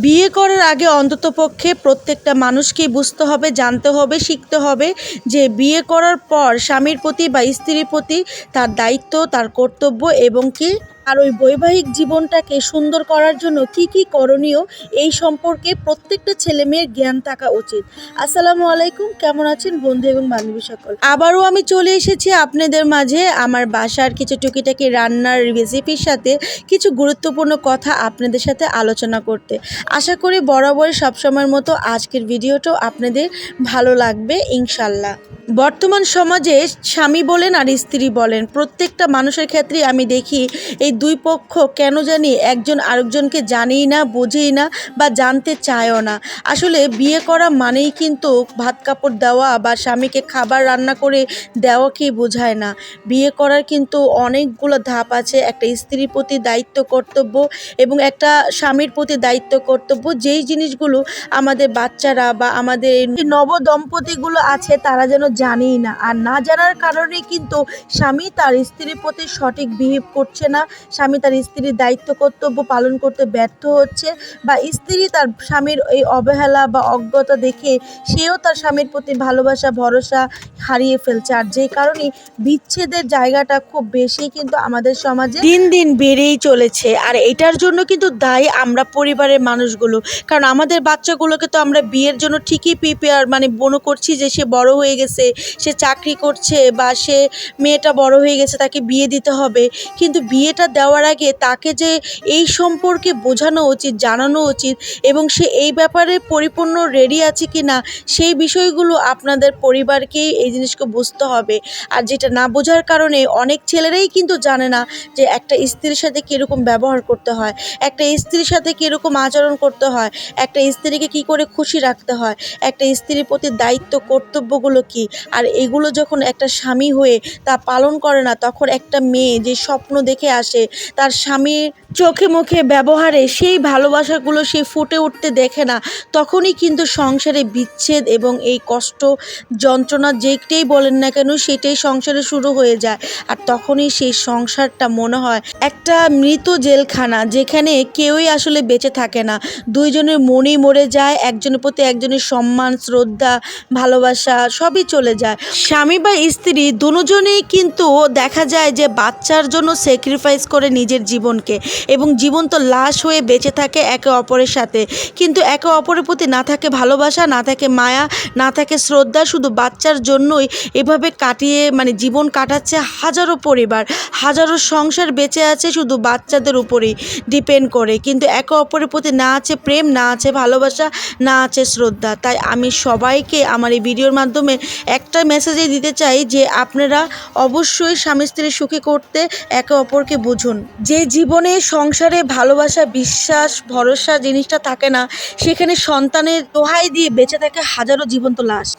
বিয়ে করার আগে অন্ততপক্ষে প্রত্যেকটা মানুষকেই বুঝতে হবে, জানতে হবে, শিখতে হবে যে বিয়ে করার পর স্বামীর প্রতি বা স্ত্রীর প্রতি তার দায়িত্ব, তার কর্তব্য এবং কি আর ওই বৈবাহিক জীবনটাকে সুন্দর করার জন্য কি কি করণীয় এই সম্পর্কে প্রত্যেকটা ছেলে মেয়ের জ্ঞান থাকা উচিত। আসসালামু আলাইকুম, কেমন আছেন বন্ধু এবং বান্ধবী সকল? আবারও আমি চলে এসেছি আপনাদের মাঝে আমার বাসার কিছু টুকিটাকি রান্নার রেসিপির সাথে কিছু গুরুত্বপূর্ণ কথা আপনাদের সাথে আলোচনা করতে। আশা করি বরাবর সবসময়ের মতো আজকের ভিডিওটাও আপনাদের ভালো লাগবে ইনশাল্লাহ। বর্তমান সমাজে স্বামী বলেন আর স্ত্রী বলেন, প্রত্যেকটা মানুষের ক্ষেত্রে আমি দেখি এই দুই পক্ষ কেন জানি একজন আরেকজনকে জানেই না, বোঝেই না বা জানতে চায়ও না। আসলে বিয়ে করা মানেই কিন্তু ভাত কাপড় দেওয়া বা স্বামীকে খাবার রান্না করে দেওয়াকেই বোঝায় না। বিয়ে করার কিন্তু অনেকগুলো ধাপ আছে, একটা স্ত্রীর প্রতি দায়িত্ব কর্তব্য এবং একটা স্বামীর প্রতি দায়িত্ব কর্তব্য, যেই জিনিসগুলো আমাদের বাচ্চারা বা আমাদের নব দম্পতিগুলো আছে তারা যেন জানেই না। আর না জানার কারণে কিন্তু স্বামী তার স্ত্রীর প্রতি সঠিক বিহেভ করছে না, স্বামী তার স্ত্রীর দায়িত্ব কর্তব্য পালন করতে ব্যর্থ হচ্ছে, বা স্ত্রী তার স্বামীর এই অবহেলা বা অজ্ঞতা দেখে সেও তার স্বামীর প্রতি ভালোবাসা ভরসা হারিয়ে ফেলছে। আর যে কারণে বিচ্ছেদের জায়গাটা খুব বেশি কিন্তু আমাদের সমাজে দিন দিন বেড়েই চলেছে। আর এটার জন্য কিন্তু দায়ী আমরা পরিবারের মানুষগুলো, কারণ আমাদের বাচ্চাগুলোকে তো আমরা বিয়ের জন্য ঠিকই প্রিপেয়ার মনে করছি যে সে বড় হয়ে গেছে, সে চাকরি করছে বা সে মেয়েটা বড় হয়ে গেছে, তাকে বিয়ে দিতে হবে। কিন্তু বিয়েটা দেওয়ার আগে তাকে যে এই সম্পর্কে বোঝানো উচিত, জানানো উচিত এবং সে এই ব্যাপারে পরিপূর্ণ রেডি আছে কি না সেই বিষয়গুলো আপনাদের পরিবারকেই এই জিনিসকে বুঝতে হবে। আর যেটা না বোঝার কারণে অনেক ছেলেরাই কিন্তু জানে না যে একটা স্ত্রীর সাথে কীরকম ব্যবহার করতে হয়, একটা স্ত্রীর সাথে কীরকম আচরণ করতে হয়, একটা স্ত্রীকে কি করে খুশি রাখতে হয়, একটা স্ত্রীর প্রতি দায়িত্ব কর্তব্যগুলো কি। আর এগুলো যখন একটা স্বামী হয়ে তা পালন করে না, তখন একটা মেয়ে যে স্বপ্ন দেখে আসে তার স্বামীর চোখে মুখে ব্যবহারে সেই ভালোবাসাগুলো সে ফুটে উঠতে দেখে না, তখনই কিন্তু সংসারে বিচ্ছেদ এবং এই কষ্ট যন্ত্রণা যেটাই বলেন না কেন সেটাই সংসারে শুরু হয়ে যায়। আর তখনই সেই সংসারটা মনে হয় একটা মৃত জেলখানা, যেখানে কেউই আসলে বেঁচে থাকে না, দুইজনের মনই মরে যায়, একজনের প্রতি একজনের সম্মান শ্রদ্ধা ভালোবাসা সবই চলে যায়। স্বামী বা স্ত্রী দুজনেই কিন্তু দেখা যায় যে বাচ্চার জন্য স্যাক্রিফাইস করে নিজের জীবনকে, এবং জীবন্ত লাশ হয়ে বেঁচে থাকে একে অপরের সাথে, কিন্তু একে অপরের প্রতি না থাকে ভালোবাসা, না থাকে মায়া, না থাকে শ্রদ্ধা। শুধু বাচ্চার জন্যই এভাবে কাটিয়ে জীবন কাটাচ্ছে হাজারো পরিবার, হাজারো সংসার বেঁচে আছে শুধু বাচ্চাদের উপরেই ডিপেন্ড করে, কিন্তু একে অপরের প্রতি না আছে প্রেম, না আছে ভালোবাসা, না আছে শ্রদ্ধা। তাই আমি সবাইকে আমার এই ভিডিওর মাধ্যমে একটা মেসেজই দিতে চাই যে আপনারা অবশ্যই স্বামী স্ত্রী সুখী করতে একে অপরকে বুঝুন। যে জীবনে সংসারে ভালোবাসা বিশ্বাস ভরসা জিনিসটা থাকে না, সেখানে সন্তানের দোহাই দিয়ে বেঁচে থাকে হাজারো জীবন্ত লাশ।